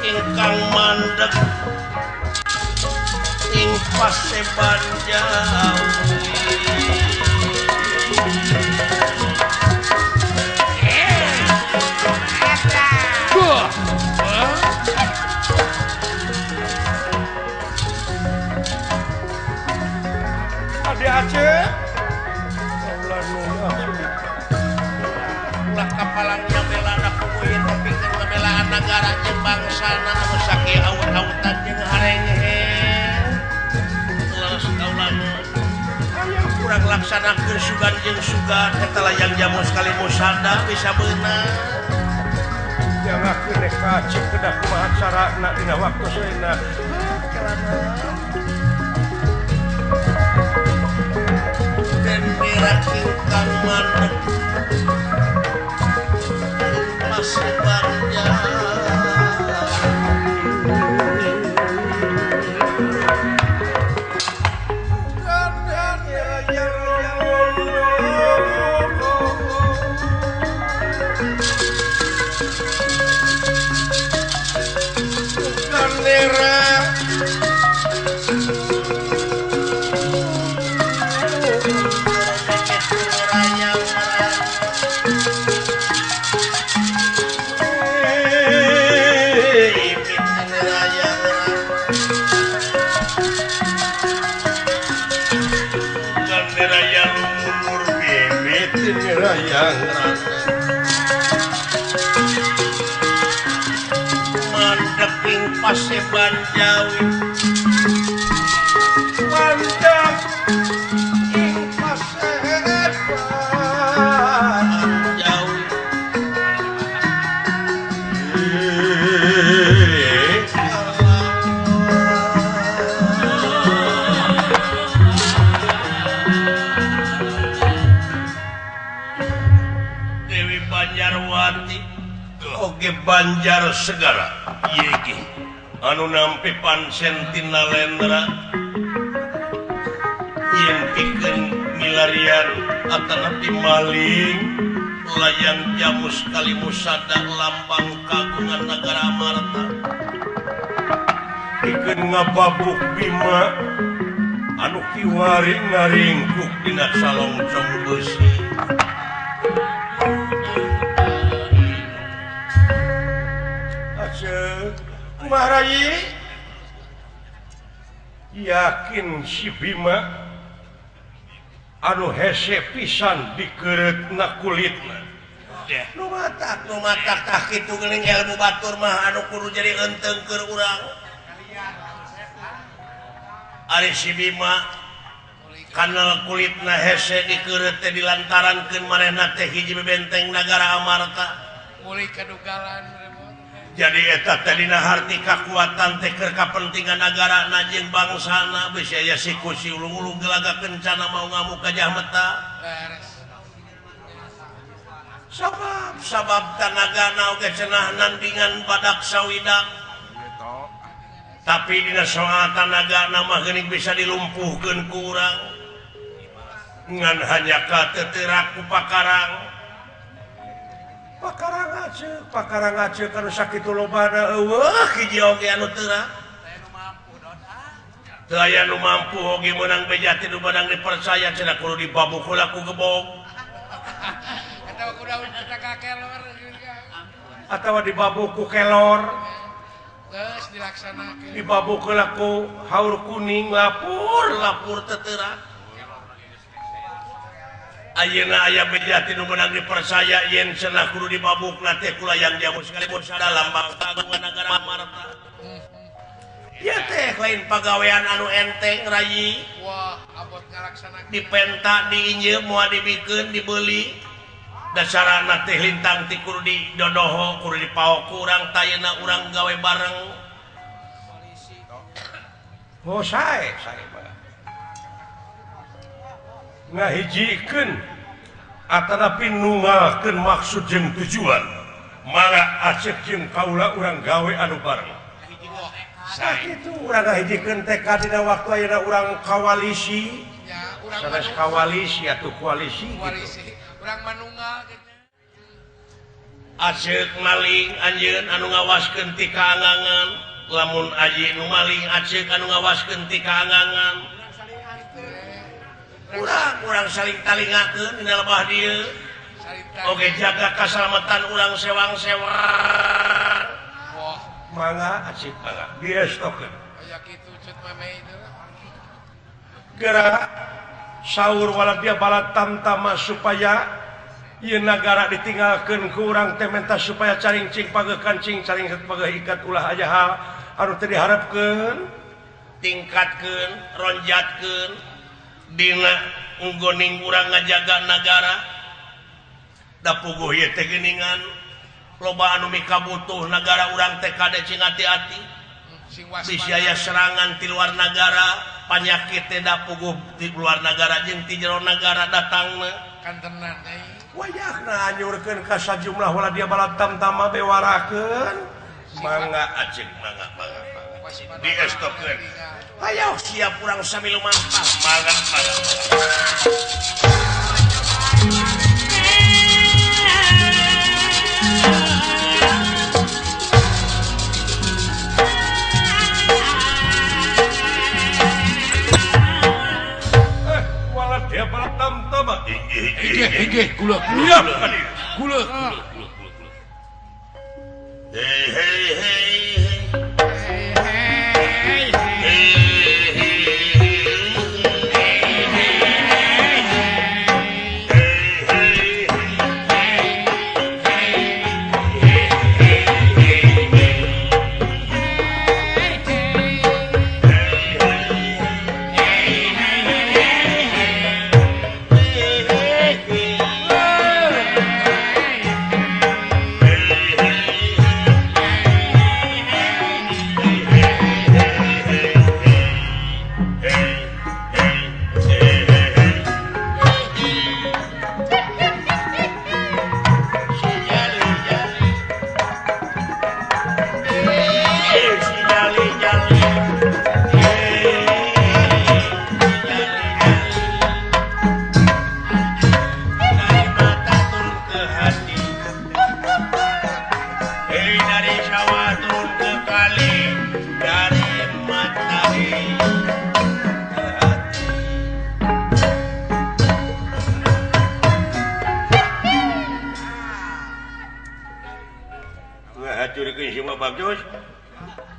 Ingkang mandeg ing paseban Jawi Ade Aceh ulah kapalangnya bela anak kukuin tapi kan belaan negara jeung bangsana anu sakieu awut-awutan jeung harenge leres kaulana aya kurang laksanakeun sugan jeung sugan eta layang jamu sekali musada bisa beunang jangakeun dek kacik kedah kumaha carana dina waktu soena dan mirak ingkang mandeg paseban Jawi mandeg ing paseban Jawi mandeg ing paseban Jawi Dewi Banjarwati oge Banjar Segara ieu ge anu nampi pancen tina lendra yen pikeun milarian atanapi maling layang jamu sekali musada lambang kagungan negara Amarta pikeun ngababuk Bima anu kiwari ngaringkuk dina salongcong beusi Maharayi yakin si Bima anu hese pisan dikereutna kulitna nu matak tah kitu geuning ilmu batur mah anu kudu jadi enteung keur urang ari si Bima kana kulitna hese dikereut teh dilantarankeun manehna teh hiji benteng nagara Amarta mulai kadugalan jadi eta teh dina harti kakuatan teh keur kapentingan nagarana jeung bangsana bisi aya si kusi ulung-ulung gelaga kencana mau ngamuk ka Jahmeta sabab tanagana oge cenah nandingan badak sawidak tapi dina soal tanagana mah geuning bisa dilumpuhkeun ku urang ngan hanya ka teuterak ku pakarang pakarang aja kan sakitu lobana eueuh hiji oge anu teurak teu aya nu mampu oge meunang bejati nu badang dipercaya cenah kudu dibabuk heula ku gebog atawa kudu ka kelor atawa dibabuk ku kelor geus dilaksanakeun dibabuk heula ku haur kuning lapur teu teurak ayeuna aya bejati nu meunang dipercaya yen cenah kudu dibabukna teh ku layang jamu sekalipun sada lambang kagungan nagara Amarta. Ya teh lain pagawean anu enteng rayi. Wah, abot ngalaksanakeun. Dipenta, diinjeu, moal dibikeun, dibeli. Dasarana teh lintang ti kudu didodoho, kudu dipaok ku urang tayeuna urang gawe bareng. Oh, sae mah. Ngahijikeun atanapi nungalkeun maksud jeung tujuan mangga acek jeung kaula urang gawe anu bareng sakitu urang ngahijikeun tekad dina waktu ayeuna urang kawalisi ya urang sanes kawalisi atuh koalisi koalisi urang manunggal kitu acek maling anjeun anu ngawaskeun ti kaangangan lamun aji nu maling acek anu ngawaskeun ti kaangangan urang saling talingakeun dina lebah dieu oge jaga kasalamatan urang sewang-sewang wah mangga acik mangga direstokeun aya kitu cut meme itu geura saur waladia balat tamtama supaya ieu nagara ditinggalkeun ku urang teh menta supaya caring-cing pageuh kancing caring pageuh ikat ulah aja hal anu teu diharapkeun tingkatkeun ronjatkeun dina nggoning urang ngajaga nagara da puguh ieu teh geuningan loba anu mika butuh nagara urang teh kade cing ati-ati sing waspada bisi aya serangan ti luar nagara panyakit teh da puguh di luar nagara jeung ti jero nagara datangna kantenan deui wayahna anyurkeun ka sajumlah waladia balat tamtama bewarakeun mangga acek mangga diestokeun ayo siap urang sami lumampah mangga waladia balat tamtama inggih kula hei hei hei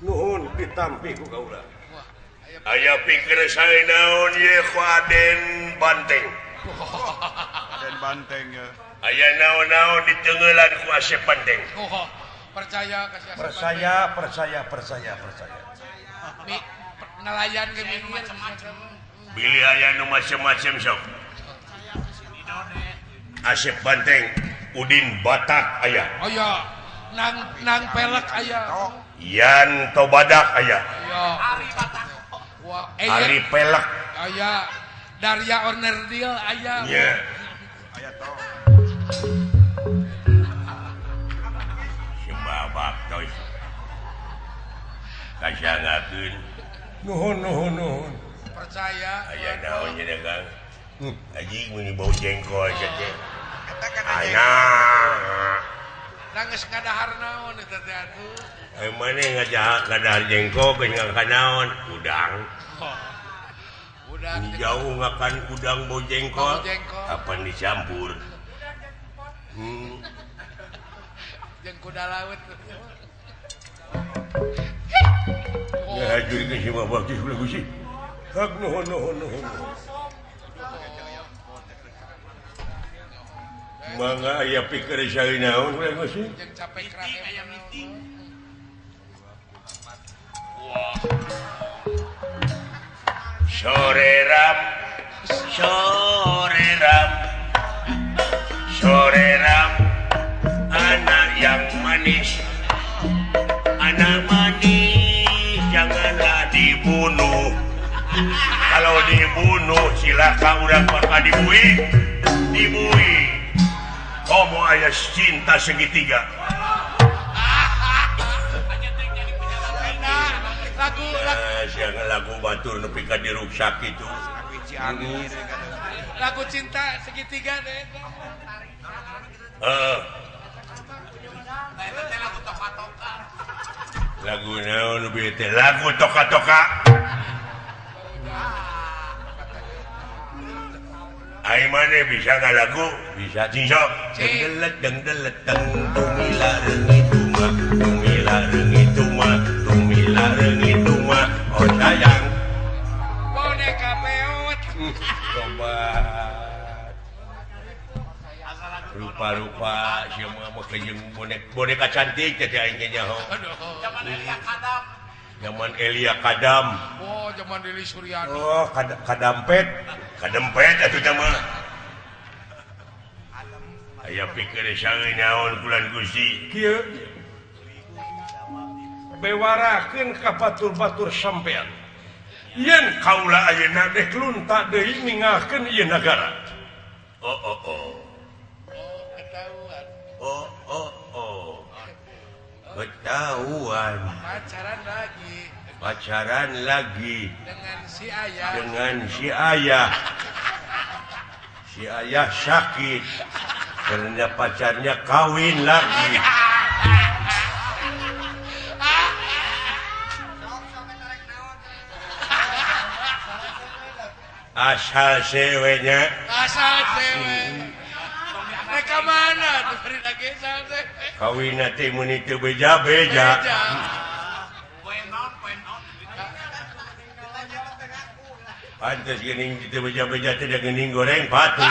nuhun ditampi ku kaula aya pikir sae naon ye Raden Banteng Raden Banteng ya aya naon-naon diteungeulan ku Asep Banteng percaya kasih percaya nelayan ke macam-macam bilih aya nu macem-macem sok Asep Banteng Udin Batak aya aya nang pelek aya Yanto Badak aya Ari Batak wah Ari Pelek aya Darya Ornerdil aya nya aya tong Simbabak toy kajangakeun nuhun percaya aya naon nya dagang aji mun bau jengkol teh ana nangis ngadahar naon eta teh atuh mane ngadahar jengkol geus ngakanaon udang udang jauh ngakan udang bau jengkol kapan dicampur jeung kuda laut ya hajur ke si babak di sebelah gusi hak nuhun mangga aya pikir sae naon we gusi jeung capek kerahe aya meeting sore ram anak yang manis janganlah dibunuh kalau dibunuh silakan urang bakal dibui kamu aya cinta segitiga. Lagu batur nepi ka diruksak itu. Lagu cinta segitiga deh. Lagu naon lebih teh lagu toka-toka. Ai mane bisa nggak lagu? Bisa cincok. Dengdelet tumila reungit mah, tumila reungit mah, tumila reungit mah. Oh sayang. Boneka peot. Sobat. Rupa-rupa siapa mah kejeng boneka cantik teh aing nya ho. Zaman Elia Kadam. Oh, zaman Dili Suryani. Oh, Kadampet atuh teh mah. Aya pikir saeuy naon bulan Gusti. Kieu bewarakeun ka batur-batur sampean. Yen kaula ayeuna dek lunta deui ninggalkeun ieu nagara. Ketahuan. Pacaran lagi dengan si ayah. Si ayah sakit karena pacarnya kawin lagi. Asal ceweknya. Mereka mana? Dengerin lagi sampai. Kawin nanti mun itu beja-beja. Pantes geuning itu beja-beja teh geuning goreng patuh.